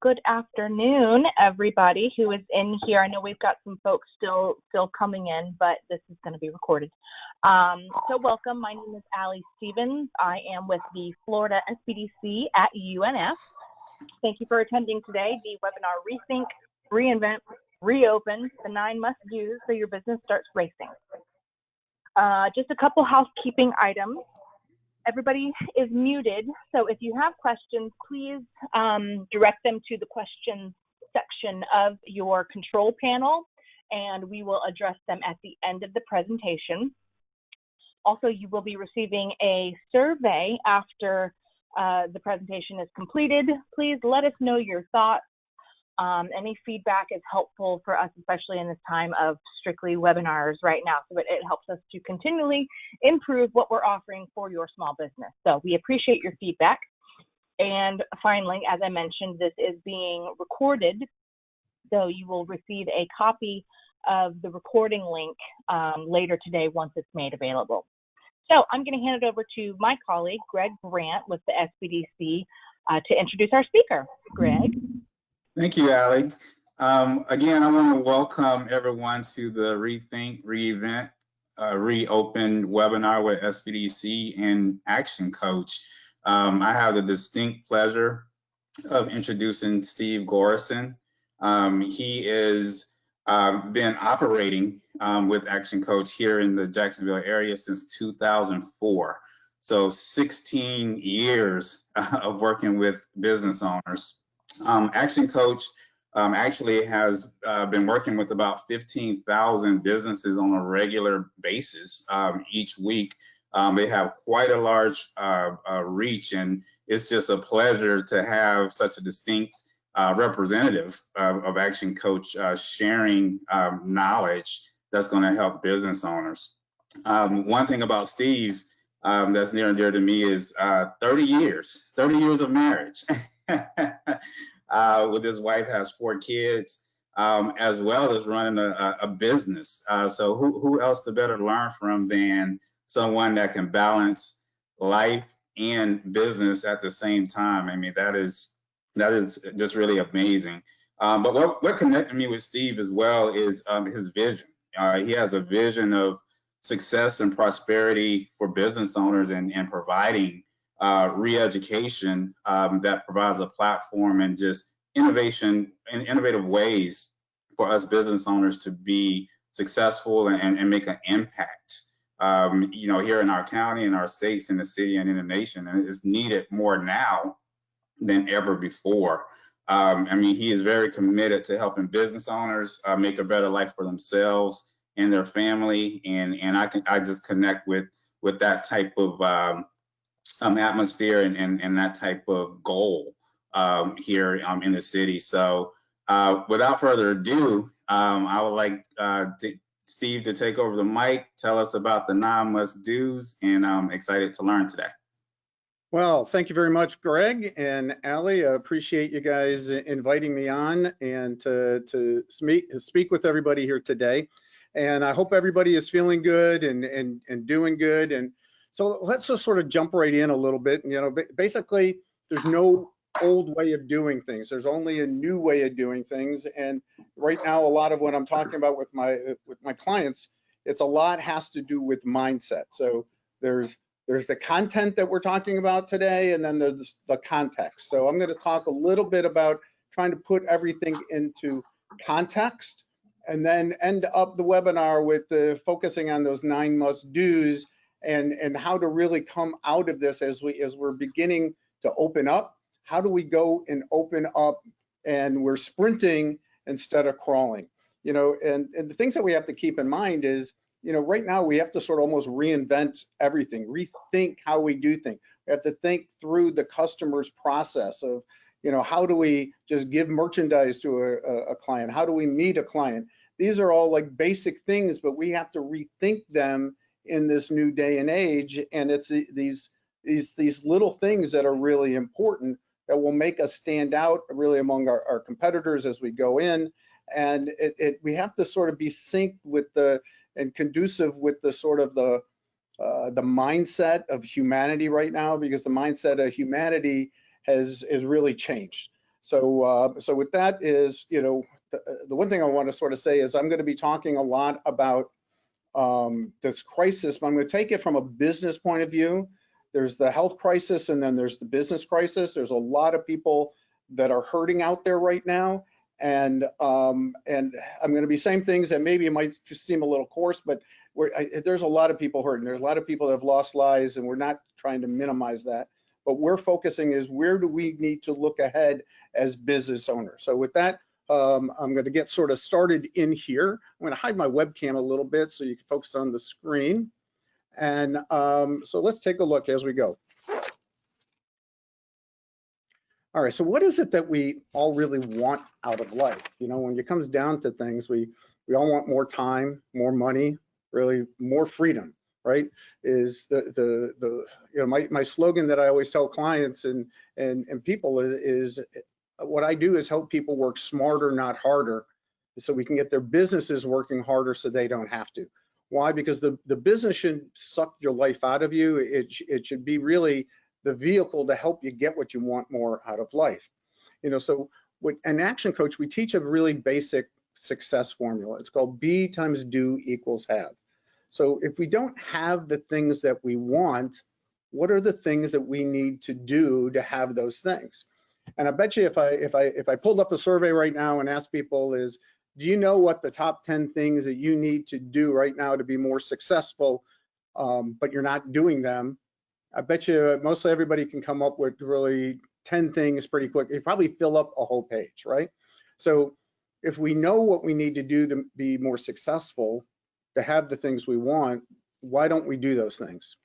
Good afternoon, everybody who is in here. I know we've got some folks still coming in, but this is going to be recorded. So welcome. My name is Allie Stevens. I am with the Florida SBDC at UNF. Thank you for attending today, the webinar Rethink, Reinvent, Reopen, the 9 Must-Dos so your business starts racing. Just a couple housekeeping items. Everybody is muted, so if you have questions, please direct them to the questions section of your control panel, and we will address them at the end of the presentation. Also, you will be receiving a survey after the presentation is completed. Please let us know your thoughts. Any feedback is helpful for us, especially in this time of strictly webinars right now, so that it helps us to continually improve what we're offering for your small business. So we appreciate your feedback. And finally, as I mentioned, this is being recorded, so you will receive a copy of the recording link later today once it's made available. So I'm going to hand it over to my colleague, Greg Grant with the SBDC to introduce our speaker. Greg. Thank you, Allie. Again, I want to welcome everyone to the Rethink, Reinvent, Reopen webinar with SBDC and Action Coach. I have the distinct pleasure of introducing Steve Gorison. He has been operating with Action Coach here in the Jacksonville area since 2004. So 16 years of working with business owners. Action Coach actually has been working with about 15,000 businesses on a regular basis each week. They have quite a large reach, and it's just a pleasure to have such a distinct representative of Action Coach sharing knowledge that's going to help business owners. One thing about Steve that's near and dear to me is 30 years of marriage. With his wife, has 4 kids, as well as running a business. So who else to better learn from than someone that can balance life and business at the same time? I mean, that is just really amazing. But what connected me with Steve as well is his vision. He has a vision of success and prosperity for business owners and providing re-education that provides a platform and just innovation and innovative ways for us business owners to be successful and make an impact. You know, here in our county, in our states, in the city, and in the nation, and it's needed more now than ever before. I mean, he is very committed to helping business owners make a better life for themselves and their family, and I just connect with that type of atmosphere and that type of goal here in the city. So without further ado, I would like Steve to take over the mic, tell us about the 9 must-dos, and I'm excited to learn today. Well, thank you very much, Greg and Allie. I appreciate you guys inviting me on and to speak with everybody here today. And I hope everybody is feeling good and doing good. And so let's just sort of jump right in a little bit. You know, basically, there's no old way of doing things. There's only a new way of doing things. And right now, a lot of what I'm talking about with my clients, it's a lot has to do with mindset. So there's the content that we're talking about today, and then there's the context. So I'm going to talk a little bit about trying to put everything into context, and then end up the webinar with focusing on those 9 must-dos and how to really come out of this as we're beginning to open up. How do we go and open up, and we're sprinting instead of crawling? You know, and the things that we have to keep in mind is, you know, right now we have to sort of almost reinvent everything, rethink how we do things. We have to think through the customer's process of, you know, how do we just give merchandise to a client? How do we meet a client? These are all like basic things, but we have to rethink them in this new day and age. And it's these little things that are really important that will make us stand out really among our competitors as we go in. And we have to sort of be synced with and conducive with the sort of the mindset of humanity right now, because the mindset of humanity has really changed. So with that is, the one thing I want to sort of say is I'm going to be talking a lot about this crisis, but I'm going to take it from a business point of view. There's the health crisis, and then there's the business crisis. There's a lot of people that are hurting out there right now, and I'm going to be saying things that maybe it might seem a little coarse, but there's a lot of people hurting. There's a lot of people that have lost lives, and we're not trying to minimize that. But we're focusing is where do we need to look ahead as business owners. So with that, I'm going to get sort of started in here. I'm going to hide my webcam a little bit so you can focus on the screen. And so let's take a look as we go. All right, so what is it that we all really want out of life? When it comes down to things, we all want more time, more money, really more freedom, right? Is my slogan that I always tell clients and people is what I do is help people work smarter, not harder, so we can get their businesses working harder so they don't have to. Why? Because the business shouldn't suck your life out of you. It should be really the vehicle to help you get what you want more out of life. So with an action coach, we teach a really basic success formula. It's called B times do equals have. So if we don't have the things that we want, what are the things that we need to do to have those things? And I bet you if I pulled up a survey right now and asked people is, do you know what the top 10 things that you need to do right now to be more successful, but you're not doing them? I bet you mostly everybody can come up with really 10 things pretty quick. You probably fill up a whole page, right? So if we know what we need to do to be more successful, to have the things we want, why don't we do those things?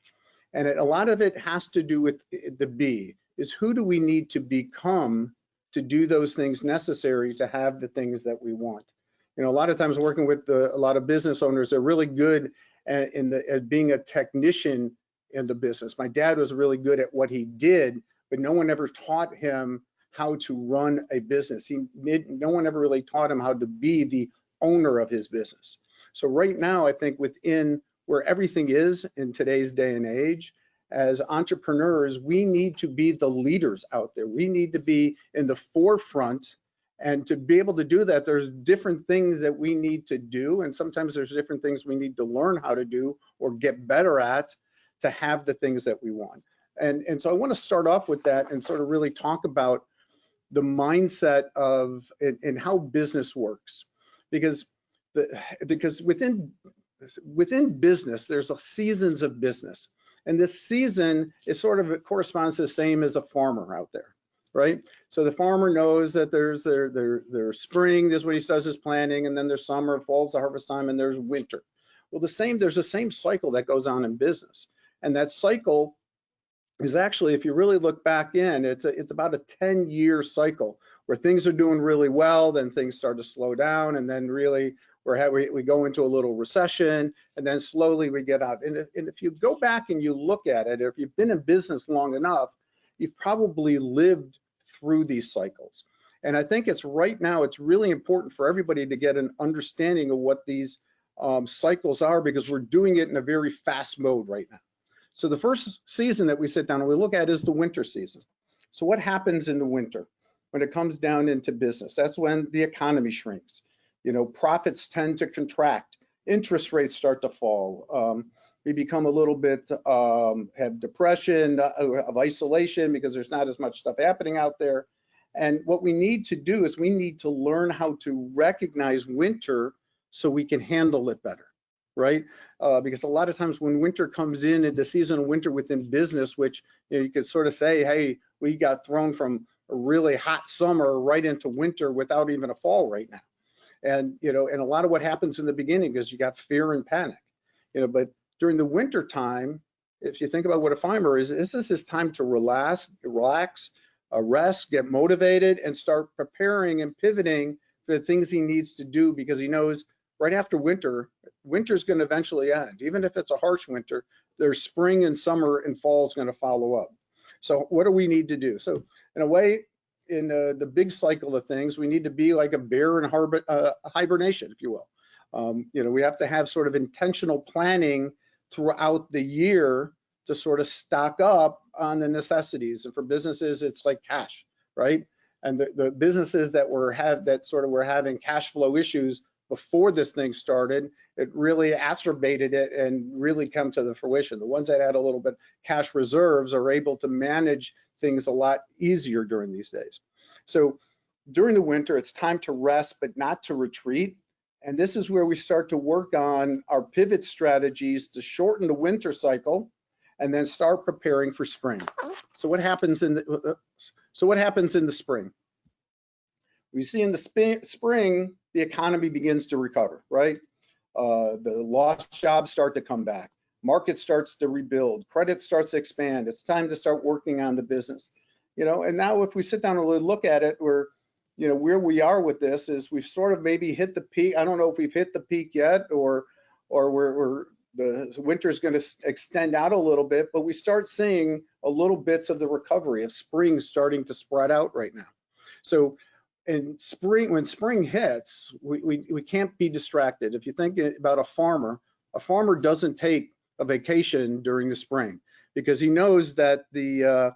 And a lot of it has to do with the B, is who do we need to become to do those things necessary to have the things that we want? A lot of times working with a lot of business owners, they're really good at being a technician in the business. My dad was really good at what he did, but no one ever taught him how to run a business. No one ever really taught him how to be the owner of his business. So right now, I think within where everything is in today's day and age, as entrepreneurs, we need to be the leaders out there. We need to be in the forefront. And to be able to do that, there's different things that we need to do. And sometimes there's different things we need to learn how to do or get better at to have the things that we want. And so I want to start off with that and sort of really talk about the mindset of and how business works. Because within business, there's seasons of business. And this season is sort of, it corresponds to the same as a farmer out there, right? So the farmer knows that there's their spring, this is what he does his planting, and then there's summer, fall's the harvest time, and there's winter. Well, there's the same cycle that goes on in business. And that cycle is actually, if you really look back in, it's about a 10-year cycle where things are doing really well, then things start to slow down, and then really we go into a little recession, and then slowly we get out. And if you go back and you look at it, if you've been in business long enough, you've probably lived through these cycles. And I think right now, it's really important for everybody to get an understanding of what these cycles are, because we're doing it in a very fast mode right now. So the first season that we sit down and we look at is the winter season. So what happens in the winter when it comes down into business? That's when the economy shrinks. Profits tend to contract. Interest rates start to fall. We become a little bit, have depression, of isolation, because there's not as much stuff happening out there. And what we need to do is we need to learn how to recognize winter so we can handle it better, right? Because a lot of times when winter comes in, the season of winter within business, which you could sort of say, hey, we got thrown from a really hot summer right into winter without even a fall right now. And and a lot of what happens in the beginning is you got fear and panic, but during the winter time, if you think about what a farmer is, this is his time to relax, rest, get motivated, and start preparing and pivoting for the things he needs to do, because he knows right after winter is going to eventually end. Even if it's a harsh winter, there's spring and summer and fall is going to follow up. So what do we need to do? So in a way, in the big cycle of things, we need to be like a bear in hibernation, if you will. We have to have sort of intentional planning throughout the year to sort of stock up on the necessities. And for businesses, it's like cash, right? And the businesses that were having cash flow issues before this thing started, it really exacerbated it and really come to the fruition. The ones that had a little bit cash reserves are able to manage things a lot easier during these days. So during the winter, it's time to rest, but not to retreat. And this is where we start to work on our pivot strategies to shorten the winter cycle and then start preparing for spring. So what happens in the spring? We see in the spring, the economy begins to recover, right? The lost jobs start to come back. Market starts to rebuild. Credit starts to expand. It's time to start working on the business. And now if we sit down and really look at it, where we are with this is we've sort of maybe hit the peak. I don't know if we've hit the peak yet, or the winter is going to extend out a little bit, but we start seeing a little bits of the recovery of spring starting to spread out right now. So in spring, when spring hits, we can't be distracted. If you think about a farmer doesn't take a vacation during the spring because he knows that the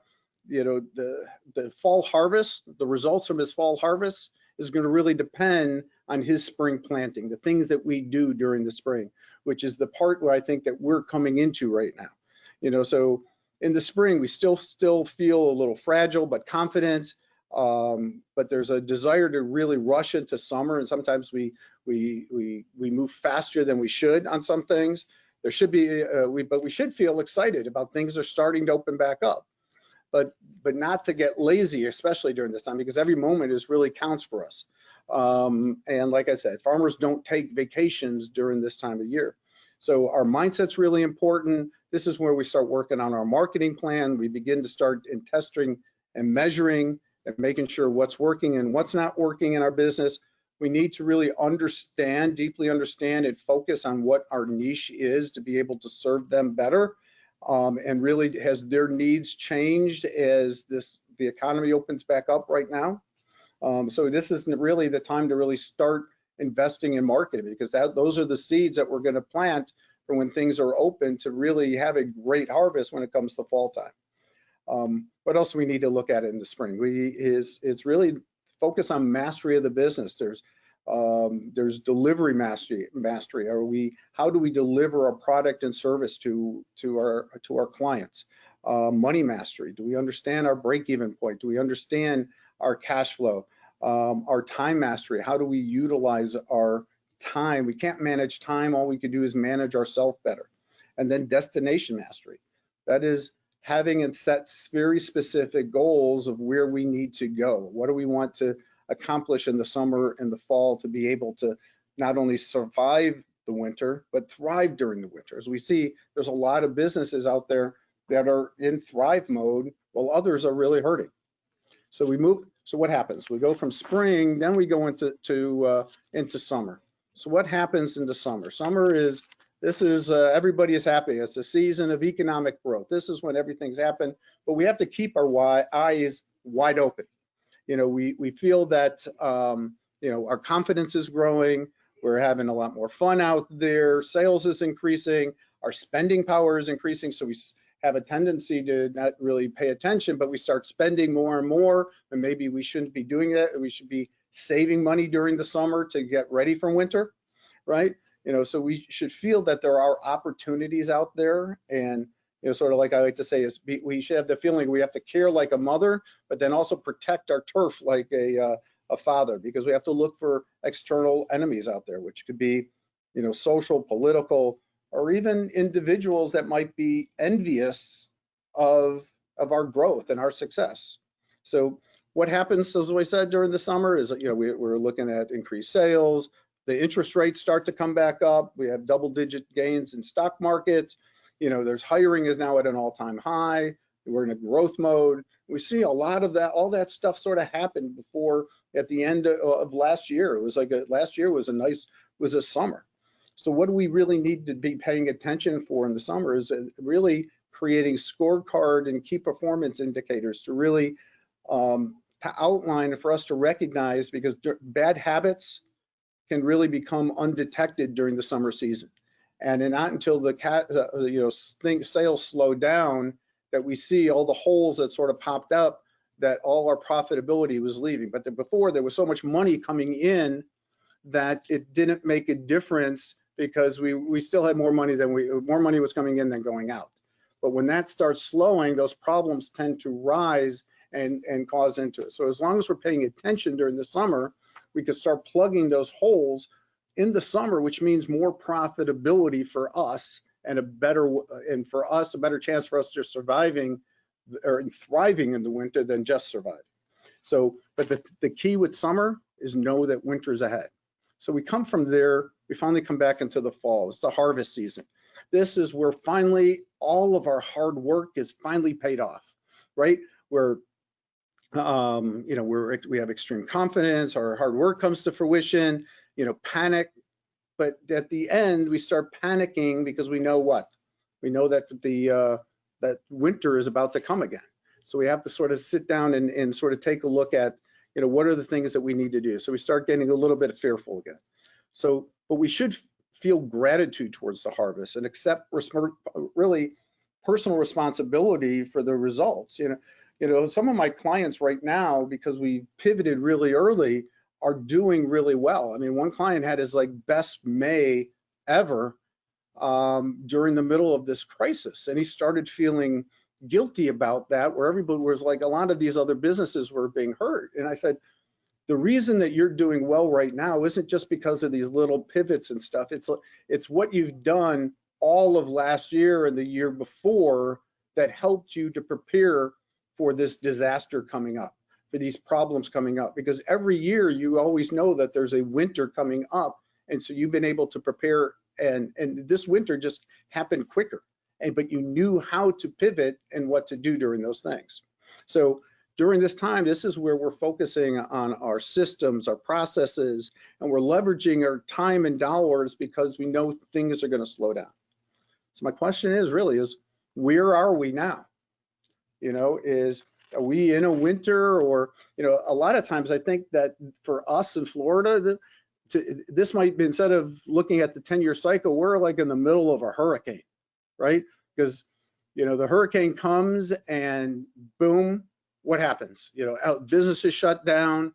fall harvest, the results from his fall harvest is going to really depend on his spring planting, the things that we do during the spring, which is the part where I think that we're coming into right now. So in the spring, we still feel a little fragile, but confident. But there's a desire to really rush into summer, and sometimes we move faster than we should on some things. There should be, but we should feel excited about things are starting to open back up. But not to get lazy, especially during this time, because every moment really counts for us. And like I said, farmers don't take vacations during this time of year. So our mindset's really important. This is where we start working on our marketing plan. We begin to start in testing and measuring and making sure what's working and what's not working in our business. We need to really deeply understand and focus on what our niche is to be able to serve them better. And really, has their needs changed as the economy opens back up right now? So this isn't really the time to really start investing in marketing, because those are the seeds that we're going to plant for when things are open to really have a great harvest when it comes to fall time. What else do we need to look at in the spring? It's really focus on mastery of the business. There's delivery mastery. How do we deliver a product and service to our clients? Money mastery. Do we understand our break-even point? Do we understand our cash flow? Our time mastery. How do we utilize our time? We can't manage time. All we can do is manage ourselves better. And then destination mastery. That is having and set very specific goals of where we need to go. What do we want to accomplish in the summer and the fall to be able to not only survive the winter, but thrive during the winter? As we see, there's a lot of businesses out there that are in thrive mode while others are really hurting. So what happens? We go from spring, then we go into summer. So what happens in the summer? Everybody is happy. It's a season of economic growth. This is when everything's happened, but we have to keep our eyes wide open. We feel that, our confidence is growing. We're having a lot more fun out there. Sales is increasing. Our spending power is increasing. So we have a tendency to not really pay attention, but we start spending more and more. And maybe we shouldn't be doing that. We should be saving money during the summer to get ready for winter, right? So we should feel that there are opportunities out there. And sort of like I like to say is we should have the feeling we have to care like a mother, but then also protect our turf like a father, because we have to look for external enemies out there, which could be, social, political, or even individuals that might be envious of our growth and our success. So what happens, as I said, during the summer is, we're looking at increased sales. The interest rates start to come back up. We have double-digit gains in stock markets. There's hiring is now at an all-time high. We're in a growth mode. We see a lot of that, all that stuff sort of happened before at the end of last year. It was like last year was a summer. So what do we really need to be paying attention for in the summer is really creating scorecard and key performance indicators to really to outline for us to recognize, because bad habits can really become undetected during the summer season. And then not until sales slow down that we see all the holes that sort of popped up that all our profitability was leaving. But before, there was so much money coming in that it didn't make a difference, because we still had more money was coming in than going out. But when that starts slowing, those problems tend to rise and cause into it. So as long as we're paying attention during the summer, we can start plugging those holes in the summer, which means more profitability for us, and a better chance for us to surviving or thriving in the winter than just surviving. So, but the key with summer is know that winter's ahead. So we come from there, we finally come back into the fall. It's the harvest season. This is where finally all of our hard work is finally paid off, right? Where we have extreme confidence, our hard work comes to fruition, panic. But at the end, we start panicking because we know what? We know that that winter is about to come again. So we have to sort of sit down and sort of take a look at, what are the things that we need to do? So we start getting a little bit fearful again. So, but we should feel gratitude towards the harvest and accept really personal responsibility for the results. Some of my clients right now, because we pivoted really early, are doing really well. I mean, one client had his best May ever during the middle of this crisis, and he started feeling guilty about that, where everybody was like, a lot of these other businesses were being hurt. And I said, the reason that you're doing well right now isn't just because of these little pivots and stuff. It's what you've done all of last year and the year before that helped you to prepare for this disaster coming up, for these problems coming up. Because every year you always know that there's a winter coming up, and so you've been able to prepare, and this winter just happened quicker. But you knew how to pivot and what to do during those things. So during this time, this is where we're focusing on our systems, our processes, and we're leveraging our time and dollars because we know things are going to slow down. So my question is where are we now? Are we in a winter, or, a lot of times I think that for us in Florida, this might be, instead of looking at the 10-year cycle, we're like in the middle of a hurricane, right? Because, the hurricane comes and boom, what happens? Businesses shut down,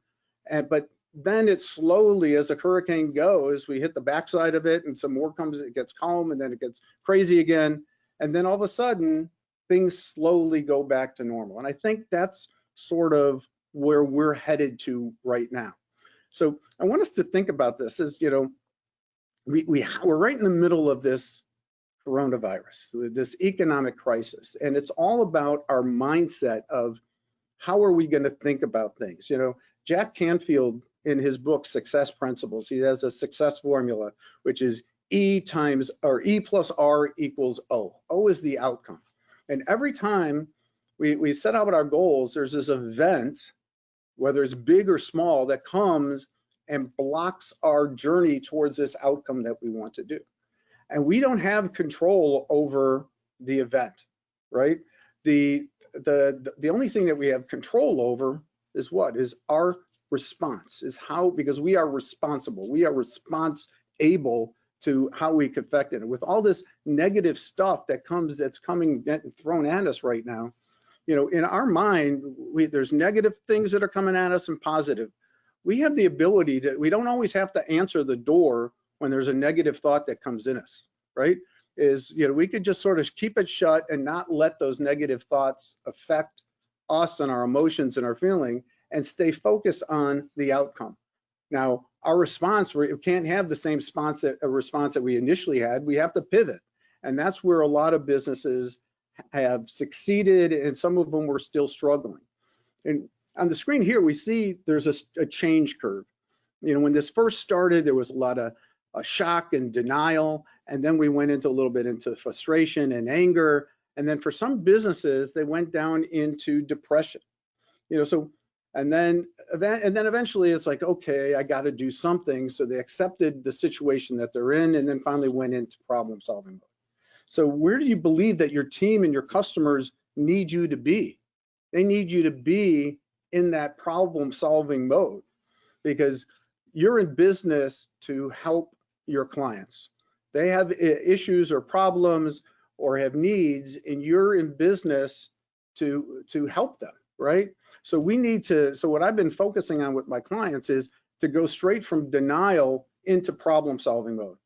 but then it slowly, as the hurricane goes, we hit the backside of it and some more comes, it gets calm, and then it gets crazy again. And then all of a sudden, things slowly go back to normal. And I think that's sort of where we're headed to right now. So I want us to think about this as, we're right in the middle of this coronavirus, this economic crisis, and it's all about our mindset of how are we going to think about things. Jack Canfield, in his book Success Principles, he has a success formula, which is E plus R equals O. O is the outcome. And every time we set out our goals, there's this event, whether it's big or small, that comes and blocks our journey towards this outcome that we want to do. And we don't have control over the event, right? The only thing that we have control over is what? Is our response, is how, because we are responsible. We are response-able to how we could affect it. With all this negative stuff that's thrown at us right now, in our mind, there's negative things that are coming at us and positive. We have the ability we don't always have to answer the door when there's a negative thought that comes in us, right? We could just sort of keep it shut and not let those negative thoughts affect us and our emotions and our feeling, and stay focused on the outcome. Now, our response, we can't have the same response that we initially had. We have to pivot. And that's where a lot of businesses have succeeded, and some of them were still struggling. And on the screen here, we see there's a change curve. When this first started, there was a lot of shock and denial, and then we went into a little bit into frustration and anger, and then for some businesses, they went down into depression. And then eventually it's like, okay, I got to do something. So they accepted the situation that they're in, and then finally went into problem solving mode. So where do you believe that your team and your customers need you to be? They need you to be in that problem solving mode, because you're in business to help your clients. They have issues or problems or have needs, and you're in business to help them. right? So we need to, so what I've been focusing on with my clients is to go straight from denial into problem solving mode.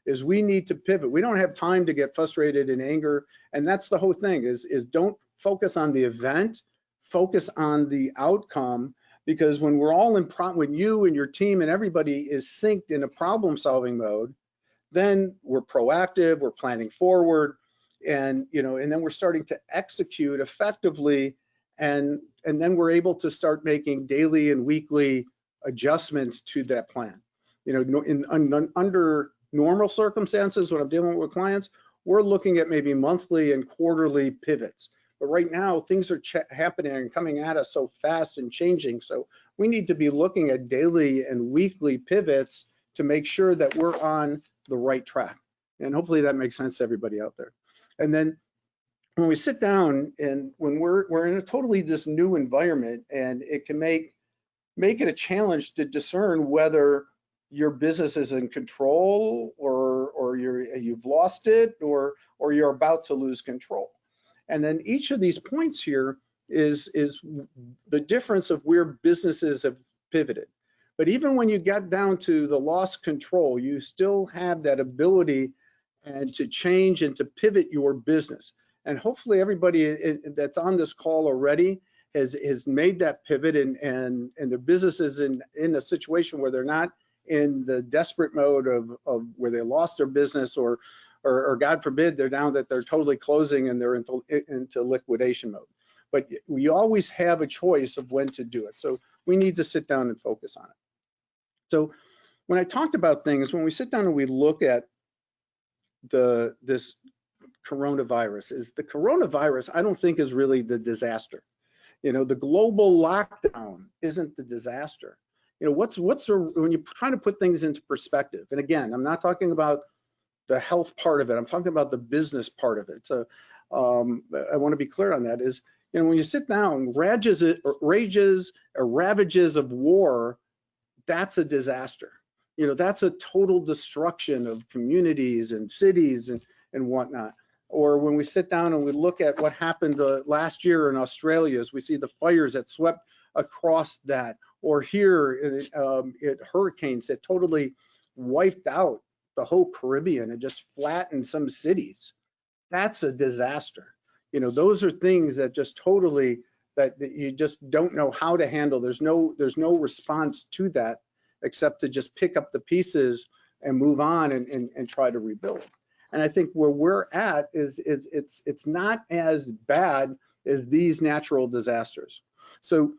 Is we need to pivot. We don't have time to get frustrated and anger. And that's the whole thing is don't focus on the event, focus on the outcome, because when we're all in, when you and your team and everybody is synced in a problem solving mode, then we're proactive, we're planning forward, and and then we're starting to execute effectively, and then we're able to start making daily and weekly adjustments to that plan. Under normal circumstances, when I'm dealing with clients, we're looking at maybe monthly and quarterly pivots. But right now, things are happening and coming at us so fast and changing. So we need to be looking at daily and weekly pivots to make sure that we're on the right track. And hopefully that makes sense to everybody out there. And then when we sit down and when we're in a totally this new environment, and it can make it a challenge to discern whether your business is in control or you've lost it or you're about to lose control. And then each of these points here is the difference of where businesses have pivoted. But even when you get down to the lost control, you still have that ability and to change and to pivot your business. And hopefully everybody that's on this call already has made that pivot, and their business is in a situation where they're not in the desperate mode of where they lost their business or God forbid they're down that they're totally closing and they're into liquidation mode. But we always have a choice of when to do it. So we need to sit down and focus on it. So when I talked about things, when we sit down and we look at this coronavirus, the coronavirus I don't think is really the disaster. The global lockdown isn't the disaster. When you try to put things into perspective, and again, I'm not talking about the health part of it, I'm talking about the business part of it. So I want to be clear on that is, when you sit down, ravages of war, that's a disaster. That's a total destruction of communities and cities and whatnot. Or when we sit down and we look at what happened last year in Australia, as we see the fires that swept across that, or here at hurricanes that totally wiped out the whole Caribbean and just flattened some cities. That's a disaster. Those are things that just totally, that you just don't know how to handle. There's no response to that except to just pick up the pieces and move on and try to rebuild. And I think where we're at is it's not as bad as these natural disasters. So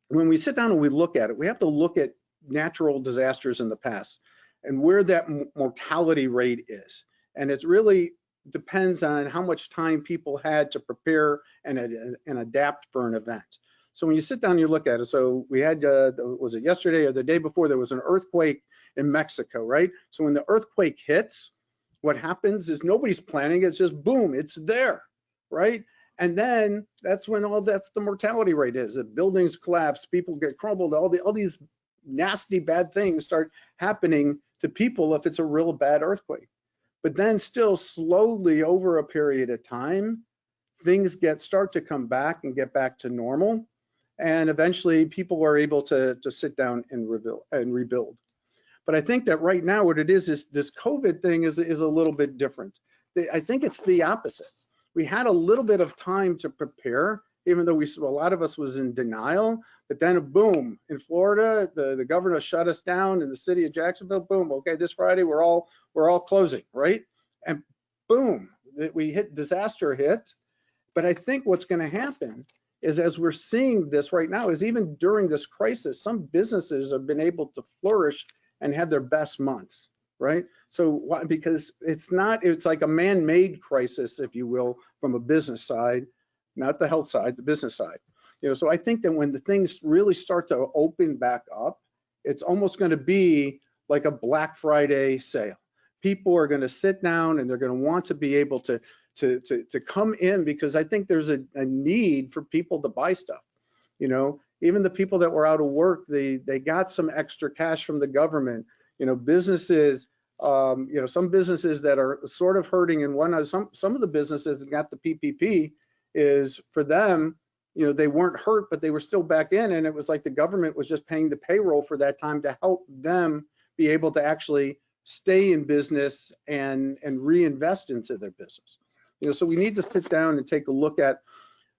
when we sit down and we look at it, we have to look at natural disasters in the past and where that mortality rate is. And it really depends on how much time people had to prepare and adapt for an event. So when you sit down and you look at it, so we had, was it yesterday or the day before, there was an earthquake in Mexico, right? So when the earthquake hits, what happens is nobody's planning, it's just boom, it's there, right? And then that's when that's the mortality rate is. If buildings collapse, people get crumbled, all these nasty bad things start happening to people if it's a real bad earthquake. But then still slowly over a period of time, things start to come back and get back to normal. And eventually people are able to sit down and rebuild. But I think that right now what it is this COVID thing is a little bit different. I think it's the opposite. We had a little bit of time to prepare, even though a lot of us was in denial, but then boom, in Florida, the governor shut us down. In the city of Jacksonville, boom, okay, this Friday we're all closing, right? And boom, disaster hit. But I think what's going to happen is, as we're seeing this right now, is even during this crisis, some businesses have been able to flourish and have their best months, right? So why? Because it's like a man-made crisis, if you will, from a business side, not the health side, the business side. So I think that when the things really start to open back up, it's almost going to be like a Black Friday sale. People are going to sit down and they're going to want to be able to come in, because I think there's a need for people to buy stuff. Even the people that were out of work, they got some extra cash from the government. Businesses, some businesses that are sort of hurting, and some of the businesses that got the PPP is for them, they weren't hurt, but they were still back in, and it was like the government was just paying the payroll for that time to help them be able to actually stay in business and reinvest into their business. So we need to sit down and take a look at,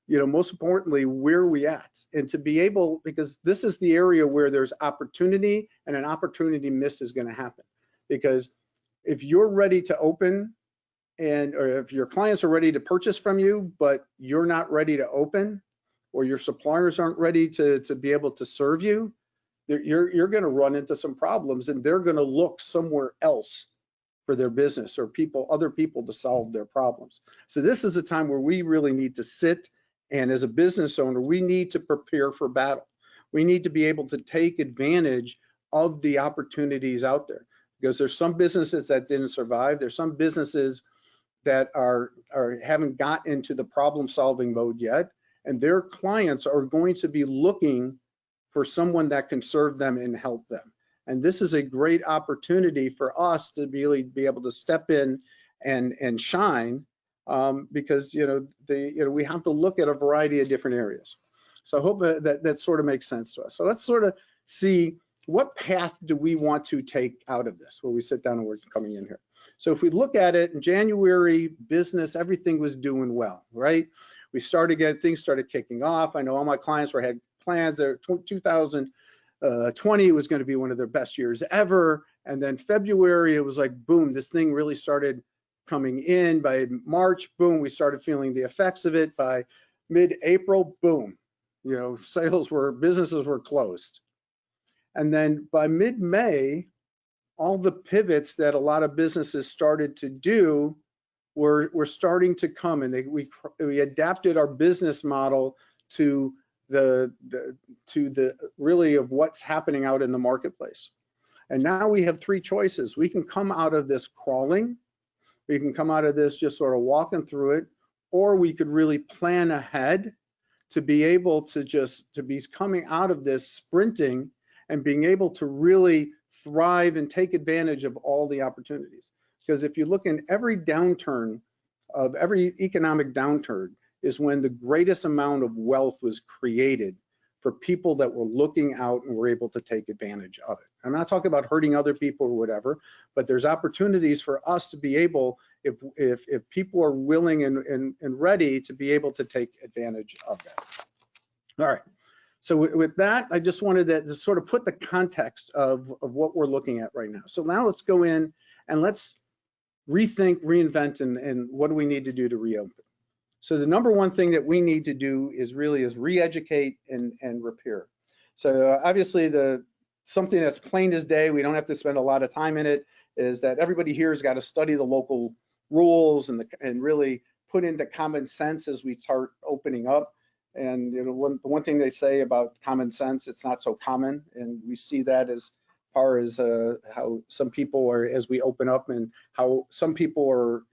most importantly, where are we at, and to be able, because this is the area where there's opportunity, and an opportunity miss is going to happen. Because if you're ready to open, or if your clients are ready to purchase from you, but you're not ready to open, or your suppliers aren't ready to be able to serve you, you're going to run into some problems, and they're going to look somewhere else for their business or other people to solve their problems. So this is a time where we really need to sit, and as a business owner, we need to prepare for battle. We need to be able to take advantage of the opportunities out there, because there's some businesses that didn't survive. There's some businesses that haven't got into the problem solving mode yet, and their clients are going to be looking for someone that can serve them and help them. And this is a great opportunity for us to really be able to step in and shine, because we have to look at a variety of different areas. So I hope that sort of makes sense to us. So let's sort of see, what path do we want to take out of this, where we sit down and we're coming in here. So if we look at it in January, business, everything was doing well, right? We started getting, things started kicking off. I know all my clients had plans that 2020 was going to be one of their best years ever. And then February, it was like, boom, this thing really started coming in. By March, boom, we started feeling the effects of it. By mid-April, boom, businesses were closed. And then by mid-May, all the pivots that a lot of businesses started to do were starting to come, and we adapted our business model to the really of what's happening out in the marketplace. And now we have three choices. We can come out of this crawling, we can come out of this just sort of walking through it, or we could really plan ahead to be able to be coming out of this sprinting and being able to really thrive and take advantage of all the opportunities. Because if you look in every downturn, of every economic downturn, is when the greatest amount of wealth was created for people that were looking out and were able to take advantage of it. I'm not talking about hurting other people or whatever, but there's opportunities for us to be able, if people are willing and ready, to be able to take advantage of that. All right. So with that, I just wanted to sort of put the context of what we're looking at right now. So now let's go in and let's rethink, reinvent, and what do we need to do to reopen. So the number one thing that we need to do is re-educate and repair. So obviously something that's plain as day, we don't have to spend a lot of time in it, is that everybody here has got to study the local rules and really put into common sense as we start opening up. And the one thing they say about common sense, it's not so common, and we see that as far as how some people are, as we open up, and how some people are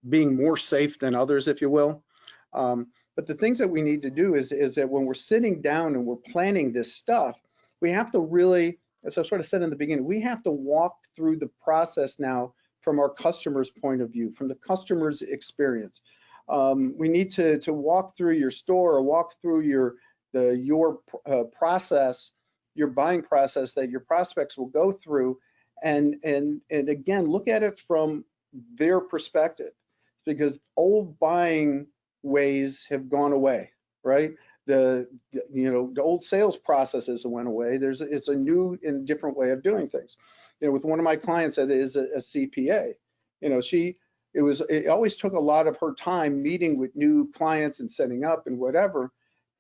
being more safe than others, if you will. But the things that we need to do is that when we're sitting down and we're planning this stuff, we have to really, as I sort of said in the beginning, we have to walk through the process now from our customer's point of view, from the customer's experience. We need to walk through your store, or walk through your process, your buying process that your prospects will go through, and again, look at it from their perspective, because old buying ways have gone away, right? The old sales processes went away. It's a new and different way of doing things. With one of my clients that is a CPA, it always took a lot of her time meeting with new clients and setting up and whatever.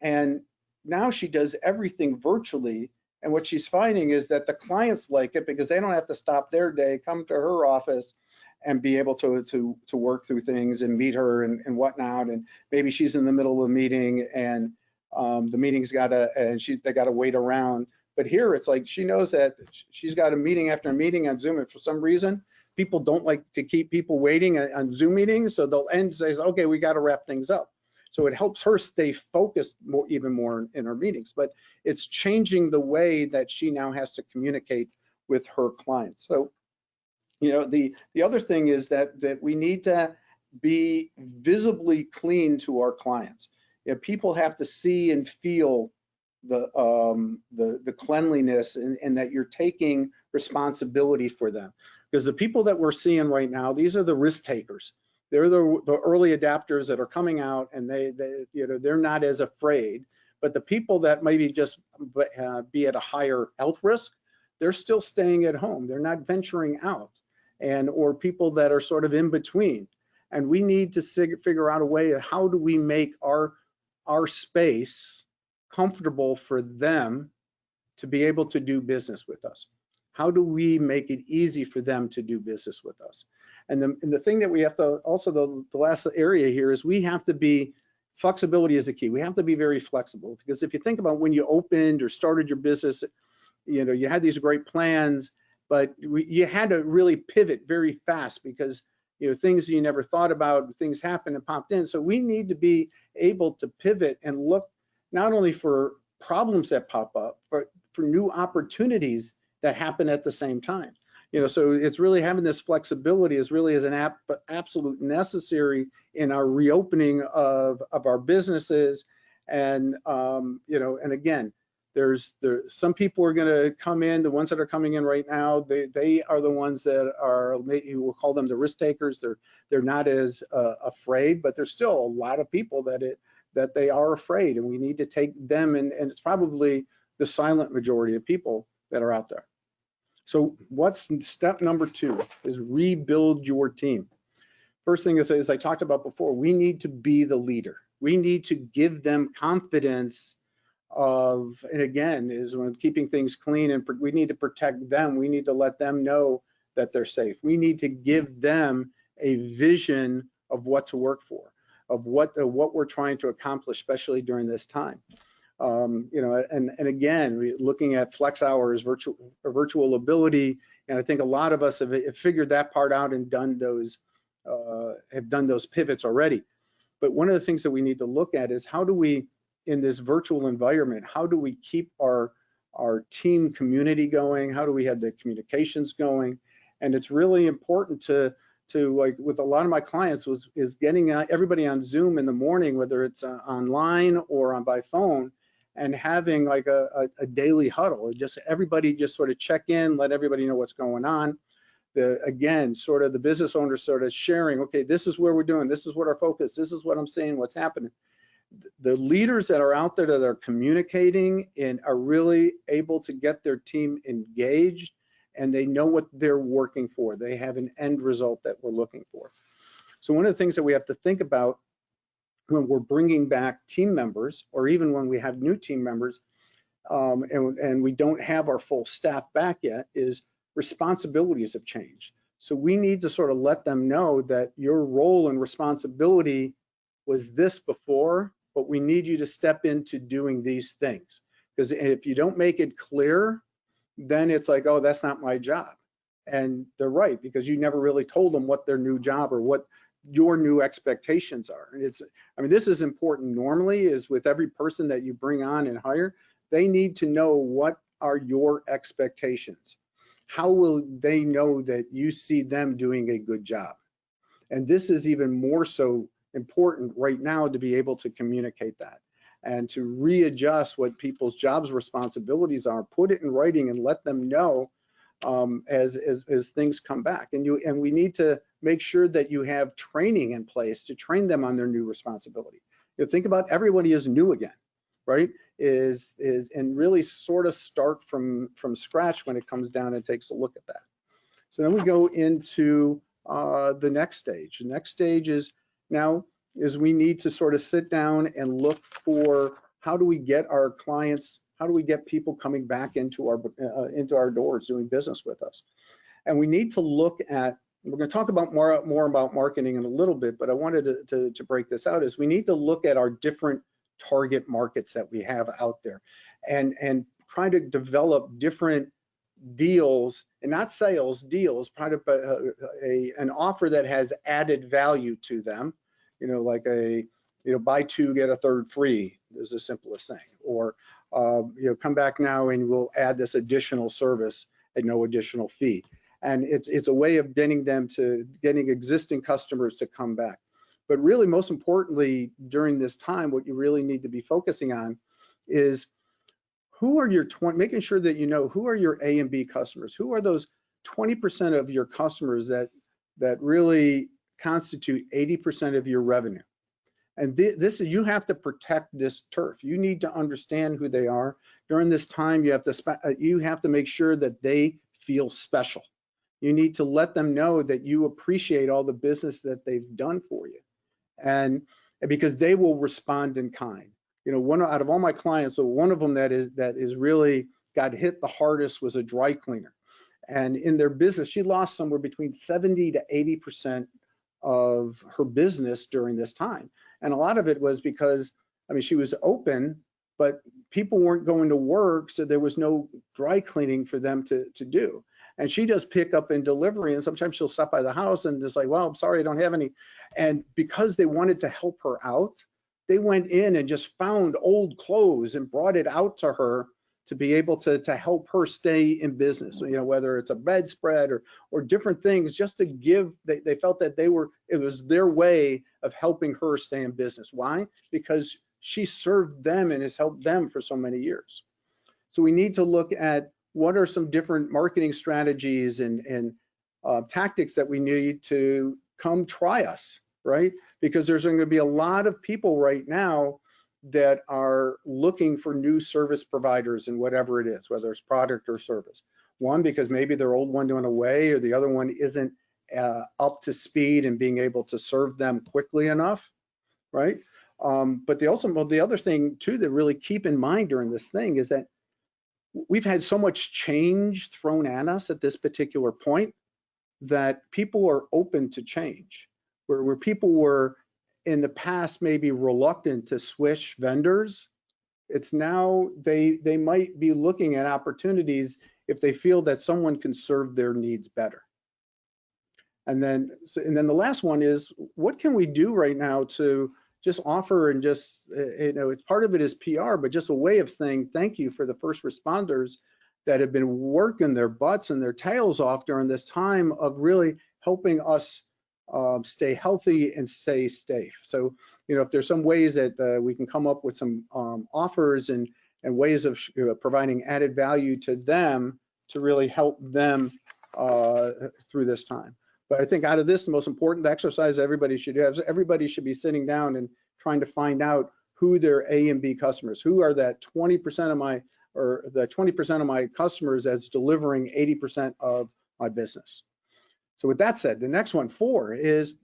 And now she does everything virtually. And what she's finding is that the clients like it, because they don't have to stop their day, come to her office and be able to work through things and meet her and whatnot. And maybe she's in the middle of a meeting and the meeting's they gotta wait around. But here it's like she knows that she's got a meeting after a meeting on Zoom, and for some reason, people don't like to keep people waiting on Zoom meetings, so they'll end and say, okay, we got to wrap things up. So it helps her stay focused even more in her meetings, but it's changing the way that she now has to communicate with her clients. So, the other thing is that we need to be visibly clean to our clients. people have to see and feel the cleanliness and that you're taking responsibility for them. Because the people that we're seeing right now, these are the risk takers. They're the early adapters that are coming out, and they're not as afraid. But the people that maybe just be at a higher health risk, they're still staying at home. They're not venturing out, or people that are sort of in between. And we need to figure out a way of how do we make our space comfortable for them to be able to do business with us. How do we make it easy for them to do business with us? And the thing that we have to also, the last area here is we have to be, flexibility is the key. We have to be very flexible, because if you think about when you opened or started your business, you had these great plans, but you had to really pivot very fast because things you never thought about, things happened and popped in. So we need to be able to pivot and look not only for problems that pop up, but for new opportunities that happen at the same time. So it's really having this flexibility is an absolute necessary in our reopening of our businesses. And and again, there's some people are going to come in. The ones that are coming in right now, they are the ones that are, we'll call them the risk takers. They're not as afraid, but there's still a lot of people that they are afraid, and we need to take them. And it's probably the silent majority of people that are out there. So what's step number 2 is rebuild your team. First thing is, as I talked about before, we need to be the leader. We need to give them confidence of, and again, is when keeping things clean, and we need to protect them. We need to let them know that they're safe. We need to give them a vision of what to work for, of what we're trying to accomplish, especially during this time. And again, looking at flex hours, virtual ability, and I think a lot of us have figured that part out and have done those pivots already. But one of the things that we need to look at is how do we, in this virtual environment, how do we keep our team community going? How do we have the communications going? And it's really important to like with a lot of my clients is getting everybody on Zoom in the morning, whether it's online or by phone, and having like a daily huddle. Everybody just sort of check in, let everybody know what's going on. Again, sort of the business owner sort of sharing, okay, this is where we're doing, this is what our focus, this is what I'm seeing, what's happening. The leaders that are out there that are communicating and are really able to get their team engaged, and they know what they're working for. They have an end result that we're looking for. So one of the things that we have to think about when we're bringing back team members, or even when we have new team members, and we don't have our full staff back yet, is responsibilities have changed. So we need to sort of let them know that your role and responsibility was this before, but we need you to step into doing these things. Because if you don't make it clear, then it's like, oh, that's not my job. And they're right, because you never really told them what their new job or what your new expectations are. And this is important normally, is with every person that you bring on and hire, they need to know what are your expectations. How will they know that you see them doing a good job? And this is even more so important right now, to be able to communicate that and to readjust what people's jobs responsibilities are, put it in writing and let them know as things come back. And we need to make sure that you have training in place to train them on their new responsibility. Think about everybody is new again, right? And really sort of start from scratch when it comes down and takes a look at that. So then we go into the next stage. The next stage is we need to sort of sit down and look for how do we get our clients, how do we get people coming back into our doors doing business with us. And we need to look at, we're going to talk about more about marketing in a little bit, but I wanted to break this out, is we need to look at our different target markets that we have out there and try to develop different deals, and not sales, deals, kind of an offer that has added value to them, like buy 2 get a 3rd free is the simplest thing, or come back now and we'll add this additional service at no additional fee. And it's a way of getting existing customers to come back. But really, most importantly, during this time, what you really need to be focusing on is who are your making sure that you know who are your A and B customers. Who are those 20% of your customers that really constitute 80% of your revenue? And this you have to protect this turf. You need to understand who they are. During this time, you have to make sure that they feel special. You need to let them know that you appreciate all the business that they've done for you, and because they will respond in kind. You know, one out of all my clients, so one of them that is really got hit the hardest was a dry cleaner, and in their business, she lost somewhere between 70 to 80% of her business during this time. And a lot of it was because, I mean, she was open, but people weren't going to work, so there was no dry cleaning for them to do. And she does pick up and delivery, and sometimes she'll stop by the house and just like, well, I'm sorry, I don't have any. And because they wanted to help her out, they went in and just found old clothes and brought it out to her to be able to help her stay in business. You know, whether it's a bedspread or different things, just to give, they felt that it was their way of helping her stay in business. Why? Because she served them and has helped them for so many years. So we need to look at what are some different marketing strategies and tactics that we need to come try us, right? Because there's going to be a lot of people right now that are looking for new service providers in whatever it is, whether it's product or service. One, because maybe their old one went away, or the other one isn't up to speed and being able to serve them quickly enough, right? But the other thing too that really keep in mind during this thing is that we've had so much change thrown at us at this particular point that people are open to change. Where people were in the past maybe reluctant to switch vendors, it's now they might be looking at opportunities if they feel that someone can serve their needs better. And then the last one is, what can we do right now to just offer and just, you know, it's part of it is PR, but just a way of saying thank you for the first responders that have been working their butts and their tails off during this time of really helping us stay healthy and stay safe. So, you know, if there's some ways that we can come up with some offers and ways of providing added value to them to really help them through this time. But I think out of this, the most important exercise everybody should do is everybody should be sitting down and trying to find out who their A and B customers, who are that 20% of my, or the 20% of my customers that's delivering 80% of my business. So with that said, the next one, 4, is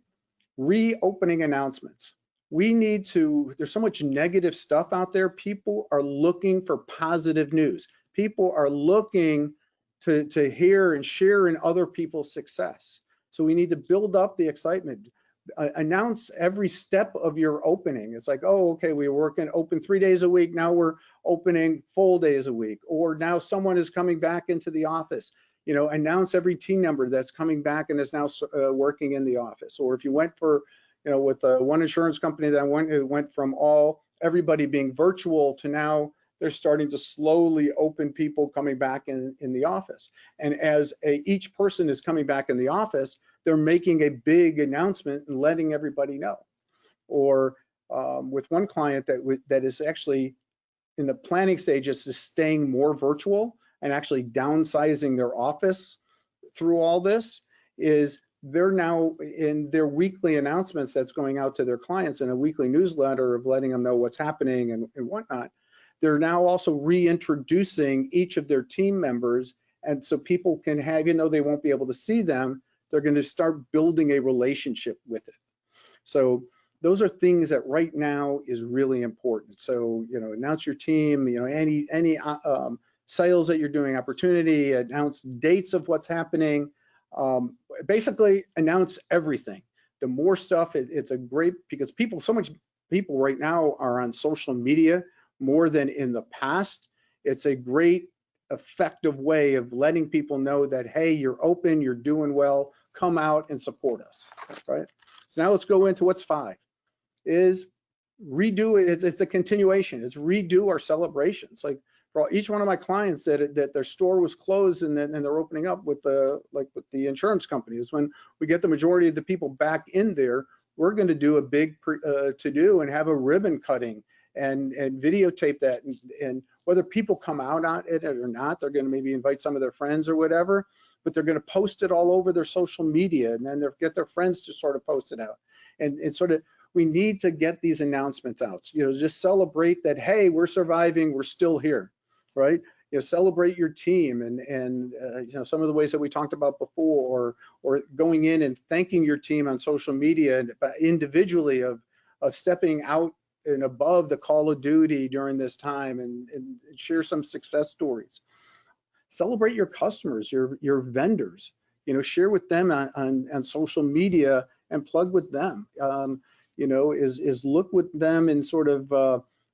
reopening announcements. We need to, there's so much negative stuff out there. People are looking for positive news. People are looking to hear and share in other people's success. So we need to build up the excitement. Announce every step of your opening. It's like, oh, okay, we were open 3 days a week. Now we're opening full days a week. Or now someone is coming back into the office. You know, announce every team member that's coming back and is now working in the office. Or if you went for, you know, with one insurance company that went from everybody being virtual to now they're starting to slowly open people coming back in the office. And as each person is coming back in the office, they're making a big announcement and letting everybody know. Or with one client that is actually in the planning stages is staying more virtual and actually downsizing their office through all this, is they're now in their weekly announcements that's going out to their clients in a weekly newsletter of letting them know what's happening and whatnot. They're now also reintroducing each of their team members, and so people can have, even though they won't be able to see them, they're going to start building a relationship with it. So those are things that right now is really important. So, you know, announce your team, you know, any sales that you're doing, opportunity, announce dates of what's happening, basically announce everything. The more stuff, it's a great, because so much people right now are on social media more than in the past. It's a great effective way of letting people know that, hey, you're open, you're doing well, come out and support us, right? So now let's go into what's 5, is redo it. It's a continuation. It's redo our celebrations. Like for each one of my clients that their store was closed and they're opening up with the insurance companies, when we get the majority of the people back in there, we're going to do a big to-do and have a ribbon cutting and videotape that. And whether people come out on it or not, they're going to maybe invite some of their friends or whatever, but they're going to post it all over their social media, and then they'll get their friends to sort of post it out. And sort of, we need to get these announcements out. You know, just celebrate that, hey, we're surviving, we're still here, right? You know, celebrate your team, and you know, some of the ways that we talked about before, or going in and thanking your team on social media and individually of stepping out and above the call of duty during this time, and share some success stories. Celebrate your customers, your vendors. You know, share with them on social media and plug with them. You know, is look with them and sort of,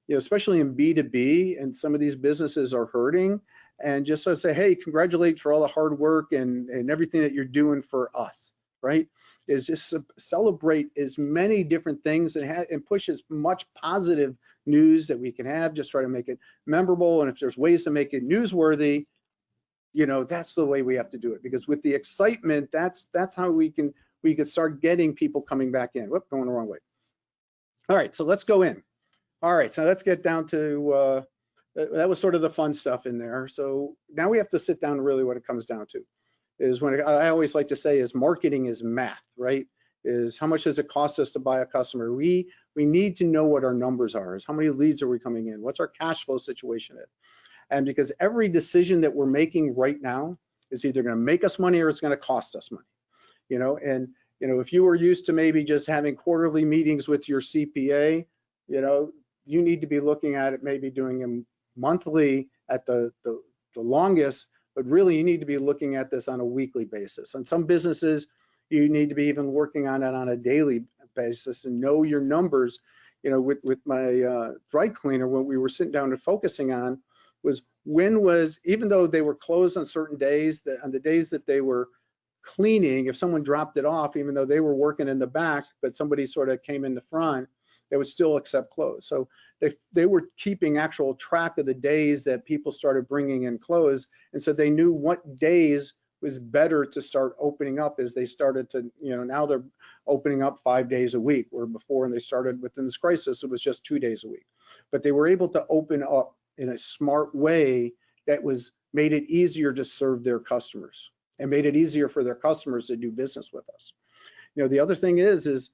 you know, especially in B2B, and some of these businesses are hurting, and just sort of say, hey, congratulate for all the hard work and everything that you're doing for us, right? Is just celebrate as many different things and push as much positive news that we can have. Just try to make it memorable, and if there's ways to make it newsworthy, you know, that's the way we have to do it, because with the excitement, that's how we can start getting people coming back in. Whoop, going the wrong way. All right, so let's go in. All right, so let's get down to, that was sort of the fun stuff in there. So now we have to sit down and really what it comes down to is I always like to say is marketing is math, right? Is how much does it cost us to buy a customer? We need to know what our numbers are, is how many leads are we coming in? What's our cash flow situation at? And because every decision that we're making right now is either going to make us money or it's going to cost us money, you know. And you know, if you were used to maybe just having quarterly meetings with your CPA, you know, you need to be looking at it, maybe doing them monthly at the longest, but really you need to be looking at this on a weekly basis. On some businesses, you need to be even working on it on a daily basis and know your numbers. You know, with my dry cleaner, what we were sitting down and focusing on was even though they were closed on certain days, on the days that they were cleaning, if someone dropped it off, even though they were working in the back, but somebody sort of came in the front, they would still accept clothes. So they were keeping actual track of the days that people started bringing in clothes, and so they knew what days was better to start opening up as they started to, you know, now they're opening up 5 days a week, where before, when they started within this crisis, it was just 2 days a week. But they were able to open up in a smart way that made it easier to serve their customers and made it easier for their customers to do business with us. You know, the other thing is,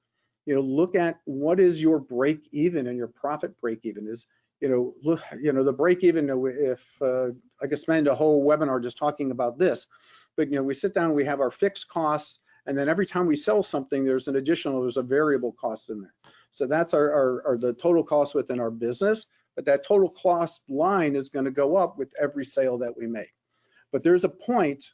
you know, look at what is your break even and your profit break even is, you know, look, you know, the break even, if I could spend a whole webinar just talking about this, but, you know, we sit down, we have our fixed costs, and then every time we sell something, there's a variable cost in there. So that's the total cost within our business, but that total cost line is going to go up with every sale that we make. But there's a point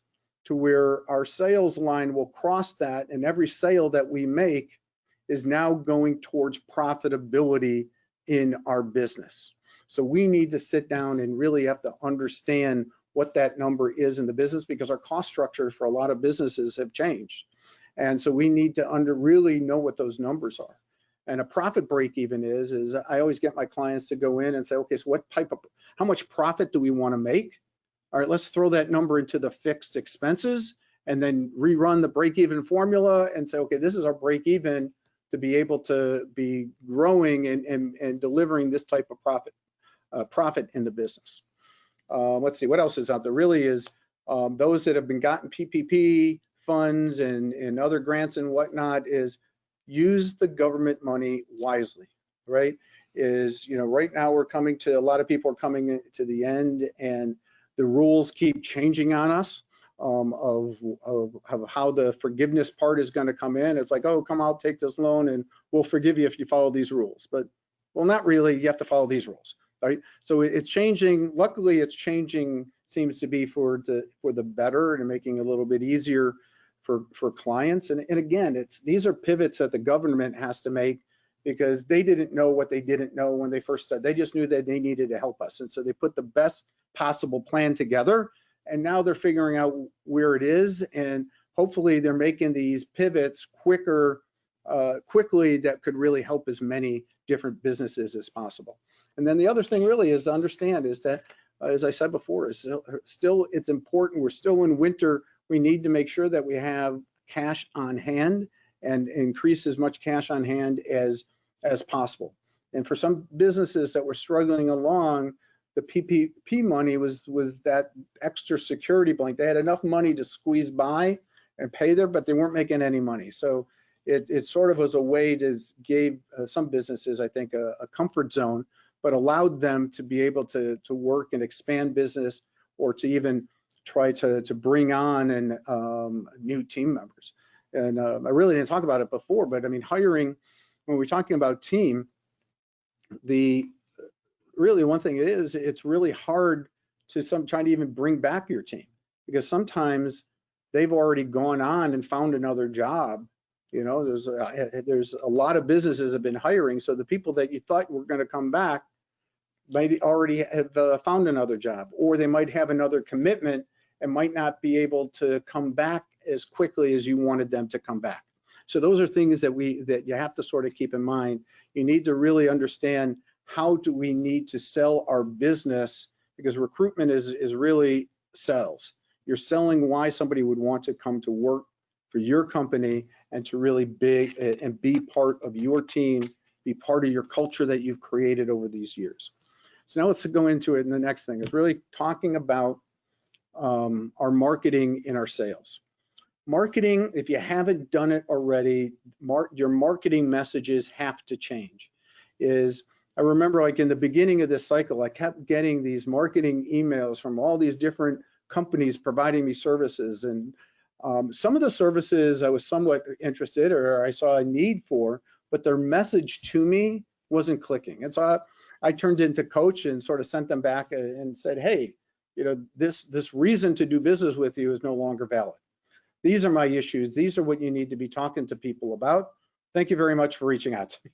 to where our sales line will cross that, and every sale that we make is now going towards profitability in our business. So we need to sit down and really have to understand what that number is in the business, because our cost structures for a lot of businesses have changed. And so we need to really know what those numbers are. And a profit break even is I always get my clients to go in and say, okay, so how much profit do we want to make? All right, let's throw that number into the fixed expenses and then rerun the break even formula and say, okay, this is our break even to be able to be growing and delivering this type of profit in the business. Let's see, what else is out there? Really is those that have been gotten PPP funds and other grants and whatnot is use the government money wisely, right? Is, you know, right now a lot of people are coming to the end, and the rules keep changing on us of how the forgiveness part is going to come in. It's like, oh, come out, take this loan, and we'll forgive you if you follow these rules. But, well, not really. You have to follow these rules, right? So it's changing. Luckily, it's changing. Seems to be for the better and making it a little bit easier for clients. And again, these are pivots that the government has to make, because they didn't know what they didn't know when they first started. They just knew that they needed to help us, and so they put the best possible plan together. And now they're figuring out where it is, and hopefully they're making these pivots quickly that could really help as many different businesses as possible. And then the other thing really is to understand is that, as I said before, is still it's important. We're still in winter. We need to make sure that we have cash on hand and increase as much cash on hand as possible. And for some businesses that were struggling along, the PPP money was that extra security blanket. They had enough money to squeeze by and pay there, but they weren't making any money. So it sort of was a way to gave some businesses, I think, a comfort zone, but allowed them to be able to work and expand business, or to even try to bring on new team members. And I really didn't talk about it before, but I mean, hiring, when we're talking about team, really one thing it's really hard to try to even bring back your team, because sometimes they've already gone on and found another job. You know, there's a lot of businesses have been hiring, so the people that you thought were going to come back might already have found another job, or they might have another commitment and might not be able to come back as quickly as you wanted them to come back. So those are things that you have to sort of keep in mind. You need to really understand, how do we need to sell our business, because recruitment is really sales. You're selling why somebody would want to come to work for your company, and to really be part of your team, be part of your culture that you've created over these years. So now let's go into it. And the next thing is really talking about our marketing and our sales. Marketing, if you haven't done it already, your marketing messages have to change. I remember, like in the beginning of this cycle, I kept getting these marketing emails from all these different companies providing me services, and some of the services I was somewhat interested, or I saw a need for, but their message to me wasn't clicking. And so I turned into coach and sort of sent them back and said, hey, you know, this reason to do business with you is no longer valid. These are my issues. These are what you need to be talking to people about. Thank you very much for reaching out to me.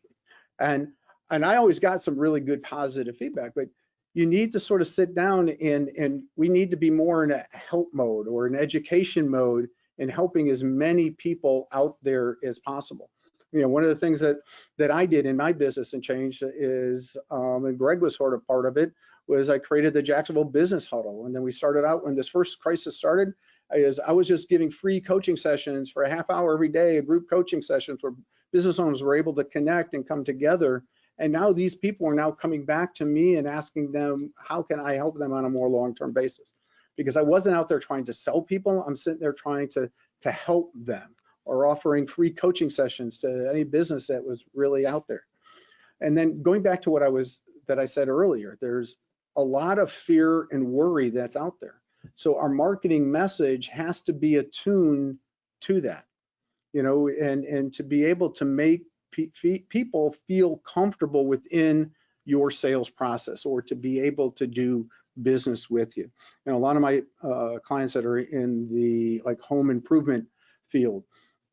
And I always got some really good positive feedback, but you need to sort of sit down and we need to be more in a help mode or an education mode, in helping as many people out there as possible. You know, one of the things that I did in my business and changed is, and Greg was sort of part of it, was I created the Jacksonville Business Huddle. And then we started out, when this first crisis started, I was just giving free coaching sessions for a half hour every day, group coaching sessions where business owners were able to connect and come together. And now these people are now coming back to me and asking them, how can I help them on a more long-term basis? Because I wasn't out there trying to sell people. I'm sitting there trying to help them, or offering free coaching sessions to any business that was really out there. And then going back to what I said earlier, there's a lot of fear and worry that's out there. So our marketing message has to be attuned to that, you know, and to be able to make people feel comfortable within your sales process, or to be able to do business with you. And a lot of my clients that are in the home improvement field,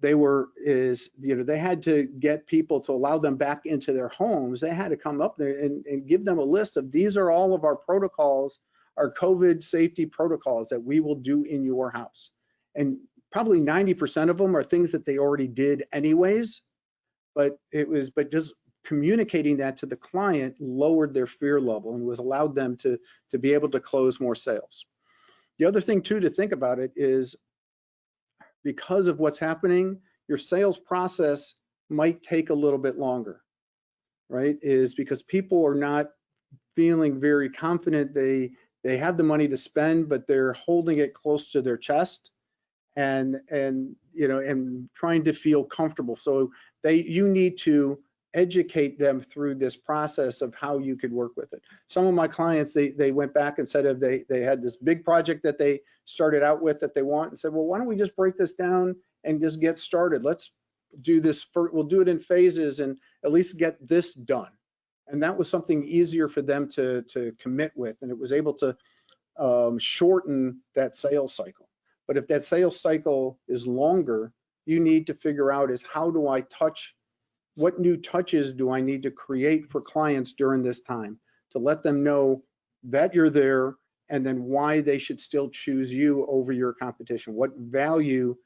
they had to get people to allow them back into their homes. They had to come up there and give them a list of, these are all of our protocols, our COVID safety protocols that we will do in your house. And probably 90% of them are things that they already did anyways, but just communicating that to the client lowered their fear level and was allowed them to be able to close more sales. The other thing too to think about it is, because of what's happening, your sales process might take a little bit longer, right? Is because people are not feeling very confident. They have the money to spend, but they're holding it close to their chest and trying to feel comfortable. So you need to educate them through this process of how you could work with it. Some of my clients, they went back and said, if they had this big project that they started out with that they want, and said, well, why don't we just break this down and just get started? Let's do this we'll do it in phases and at least get this done. And that was something easier for them to commit with, and it was able to shorten that sales cycle. But if that sales cycle is longer, you need to figure out is, how do I what new touches do I need to create for clients during this time to let them know that you're there, and then why they should still choose you over your competition? What value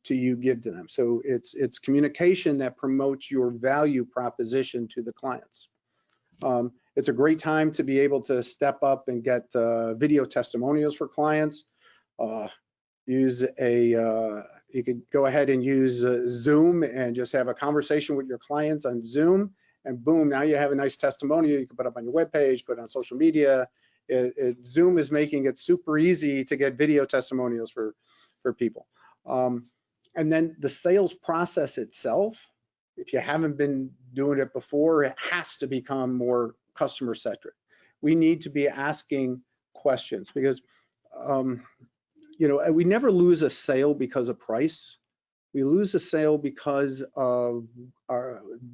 do you give to them? So it's communication that promotes your value proposition to the clients. It's a great time to be able to step up and get video testimonials for clients. Use a could go ahead and use Zoom and just have a conversation with your clients on Zoom, and boom, now you have a nice testimonial you can put up on your webpage, put on social media. Zoom is making it super easy to get video testimonials for people. And then the sales process itself, if you haven't been doing it before, it has to become more customer centric. We need to be asking questions because, you know, we never lose a sale because of price. We lose a sale because of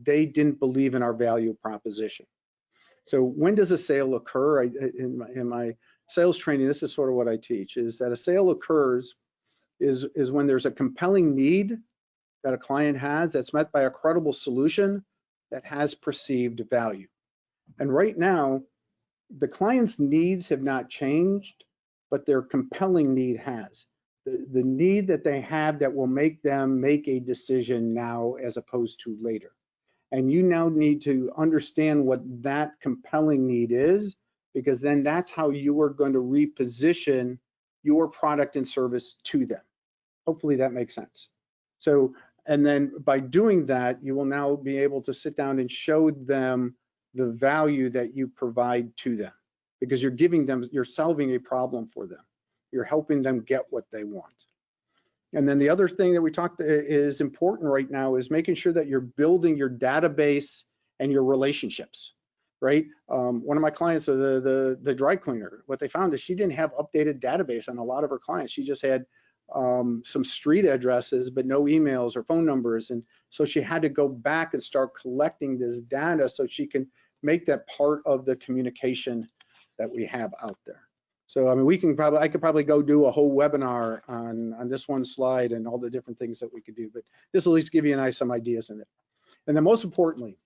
they didn't believe in our value proposition. So when does a sale occur? In my sales training, this is sort of what I teach, is that a sale occurs is when there's a compelling need that a client has that's met by a credible solution that has perceived value. And right now, the client's needs have not changed, but their compelling need has. The need that they have that will make them make a decision now as opposed to later. And you now need to understand what that compelling need is, because then that's how you are going to reposition your product and service to them. Hopefully that makes sense. So, and then by doing that, you will now be able to sit down and show them the value that you provide to them, because you're giving them, you're solving a problem for them. You're helping them get what they want. And then the other thing that we talked is important right now is making sure that you're building your database and your relationships, right? One of my clients, the dry cleaner, what they found is she didn't have updated database on a lot of her clients. She just had some street addresses, but no emails or phone numbers. And so she had to go back and start collecting this data so she can make that part of the communication that we have out there. So, I mean, I could probably go do a whole webinar on this one slide and all the different things that we could do, but this will at least give you some ideas in it. And then most importantly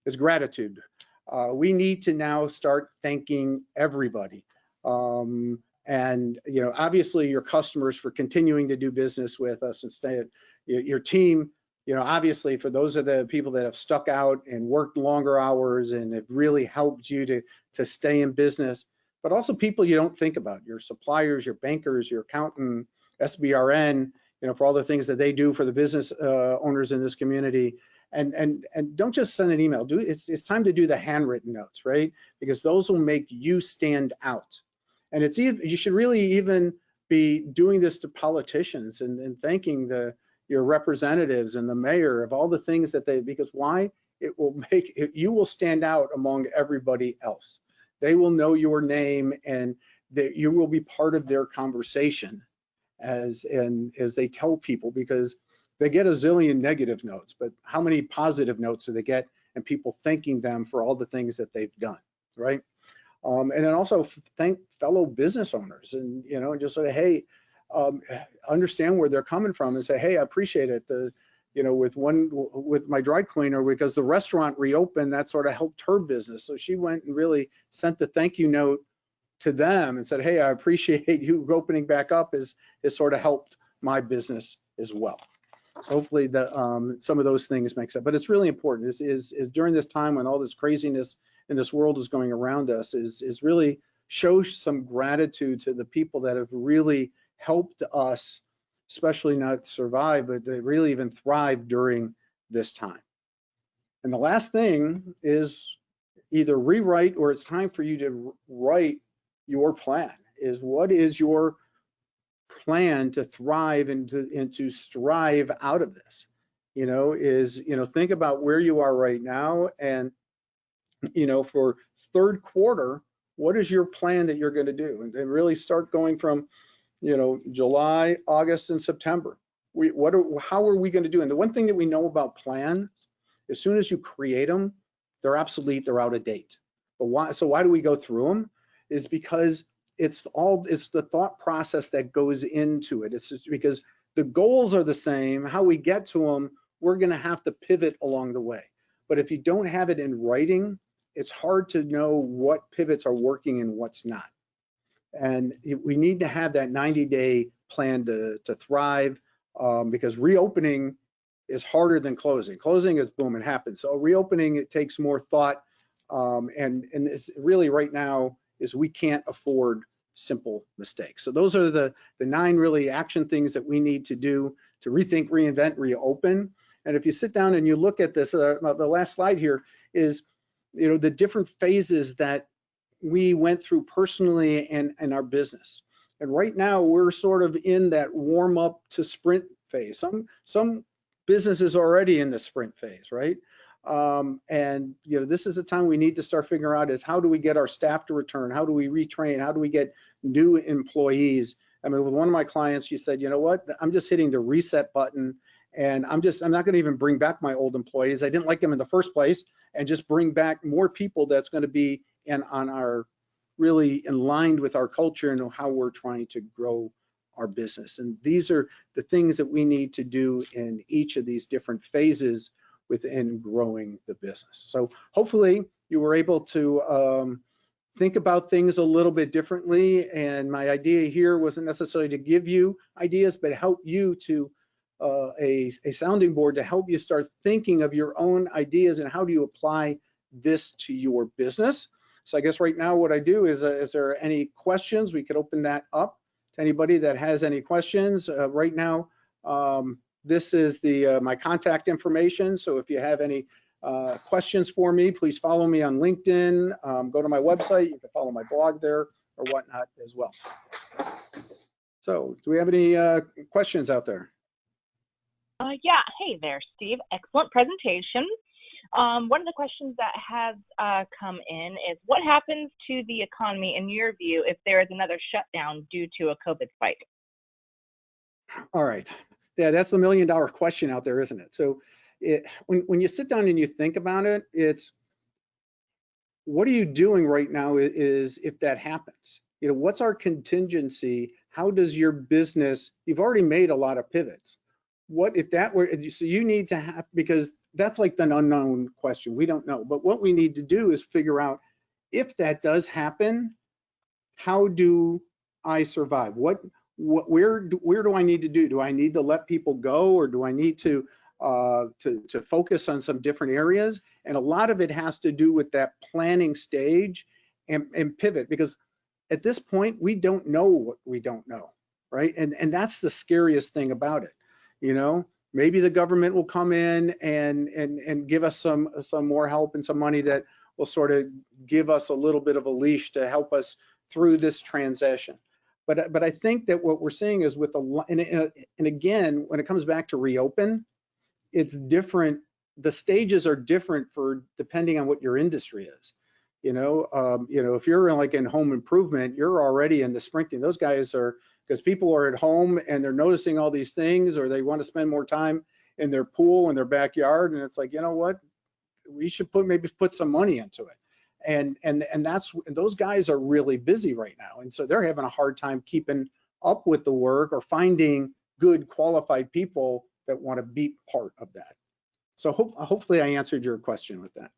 is gratitude. We need to now start thanking everybody. And, you know, obviously your customers for continuing to do business with us and stay at your team, you know, obviously for those of the people that have stuck out and worked longer hours and have really helped you to stay in business, but also people you don't think about, your suppliers, your bankers, your accountant, SBRN, you know, for all the things that they do for the business owners in this community. And don't just send an email. It's time to do the handwritten notes, right? Because those will make you stand out. And you should really even be doing this to politicians and thanking your representatives and the mayor of all the things that because why? It will you will stand out among everybody else. They will know your name and that you will be part of their conversation as they tell people, because they get a zillion negative notes, but how many positive notes do they get and people thanking them for all the things that they've done, right? And then also thank fellow business owners and, you know, and just sort of, hey, understand where they're coming from and say, hey, I appreciate it. You know, with my dry cleaner, because the restaurant reopened, that sort of helped her business. So she went and really sent the thank you note to them and said, hey, I appreciate you opening back up has sort of helped my business as well. So hopefully some of those things make sense. But it's really important is during this time when all this craziness in this world is going around us is really show some gratitude to the people that have really helped us, especially not survive, but to really even thrive during this time. And the last thing is either rewrite or it's time for you to write your plan. Is what is your plan to thrive and to strive out of this? You know, think about where you are right now, and you know, for third quarter, what is your plan that you're going to do? And really start going from, you know, July, August, and September. How are we going to do? And the one thing that we know about plans, as soon as you create them, they're obsolete, they're out of date. But why? So why do we go through them? Is because it's the thought process that goes into it. It's just because the goals are the same. How we get to them, we're going to have to pivot along the way. But if you don't have it in writing, it's hard to know what pivots are working and what's not. And we need to have that 90-day plan to thrive, because reopening is harder than closing. Closing is boom, it happens. So reopening, it takes more thought, and it's really right now is we can't afford simple mistakes. So those are the 9 really action things that we need to do to rethink, reinvent, reopen. And if you sit down and you look at this, the last slide here is, the different phases that we went through personally and our business. And right now we're sort of in that warm up to sprint phase. Some businesses are already in the sprint phase, right? And this is the time we need to start figuring out is how do we get our staff to return? How do we retrain? How do we get new employees? I mean, with one of my clients, she said, you know what, I'm just hitting the reset button, and I'm not going to even bring back my old employees. I didn't like them in the first place, and just bring back more people that's going to be on our really in line with our culture and how we're trying to grow our business. And these are the things that we need to do in each of these different phases within growing the business. So hopefully you were able to think about things a little bit differently. And my idea here wasn't necessarily to give you ideas, but help you to a sounding board to help you start thinking of your own ideas and how do you apply this to your business. So I guess right now what I do is there any questions? We could open that up to anybody that has any questions. Right now, this is my contact information. So if you have any questions for me, please follow me on LinkedIn. Go to my website. You can follow my blog there or whatnot as well. So do we have any questions out there? Yeah. Hey there, Steve. Excellent presentation. One of the questions that has come in is, what happens to the economy in your view if there is another shutdown due to a COVID spike? All right. Yeah, that's the $1 million question out there, isn't it? So when you sit down and you think about it, it's what are you doing right now is if that happens? What's our contingency? How does your business, you've already made a lot of pivots. What if that were, so you need to have, because that's like an unknown question. We don't know. But what we need to do is figure out if that does happen, how do I survive? Where do I need to do? Do I need to let people go, or do I need to focus on some different areas? And a lot of it has to do with that planning stage and pivot, because at this point we don't know what we don't know, right? And that's the scariest thing about it. Maybe the government will come in and give us some more help and some money that will sort of give us a little bit of a leash to help us through this transition. But I think that what we're seeing is with and again, when it comes back to reopen, it's different. The stages are different depending on what your industry is. If you're in home improvement, you're already in the sprinting. Those guys are, because people are at home and they're noticing all these things, or they want to spend more time in their pool in their backyard, and it's like, you know what, we should maybe put some money into it. And those guys are really busy right now, and so they're having a hard time keeping up with the work or finding good qualified people that want to be part of that. So hopefully I answered your question with that.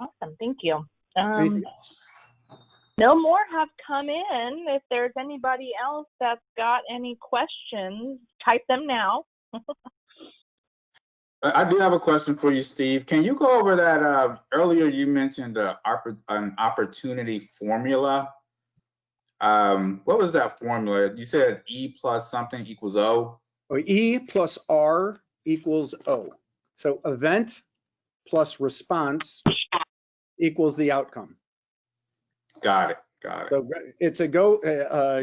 Awesome, thank you. No more have come in. If there's anybody else that's got any questions, type them now. I do have a question for you, Steve. Can you go over that? Earlier you mentioned an opportunity formula. What was that formula? You said E plus something equals O? Or E plus R equals O. So event plus response equals the outcome. Got it. So it's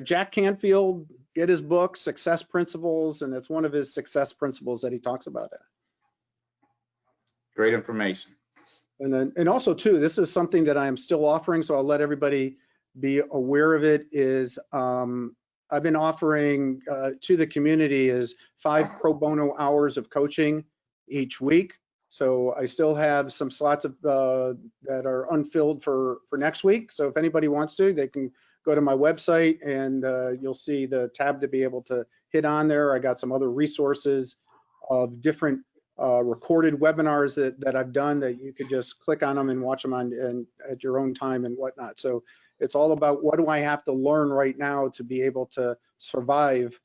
Jack Canfield, get his book, Success Principles, and it's one of his success principles that he talks about it. Great information. And also too, this is something that I am still offering, so I'll let everybody be aware of it, is I've been offering to the community is 5 pro bono hours of coaching each week. So I still have some slots that are unfilled for next week. So if anybody wants to, they can go to my website, and you'll see the tab to be able to hit on there. I got some other resources of different recorded webinars that I've done that you could just click on them and watch them at your own time and whatnot. So it's all about, what do I have to learn right now to be able to survive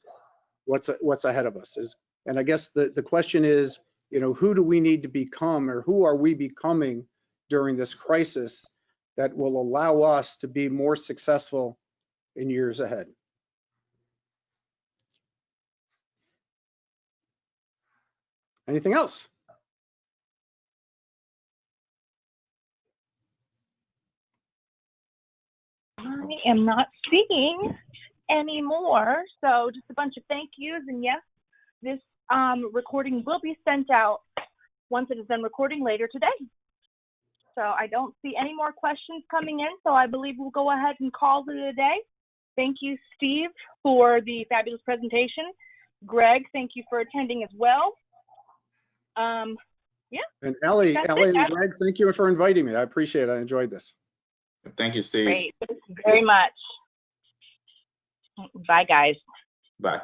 what's ahead of us. And I guess the question is, who do we need to become, or who are we becoming during this crisis that will allow us to be more successful in years ahead. Anything else? I am not seeing any more. So just a bunch of thank yous. And yes, this recording will be sent out once it is done recording later today. So I don't see any more questions coming in. So I believe we'll go ahead and call it a day. Thank you, Steve, for the fabulous presentation. Greg, thank you for attending as well. Yeah. And Allie and Greg, thank you for inviting me. I appreciate it. I enjoyed this. Thank you, Steve. Great. Thank you very much. Bye, guys. Bye.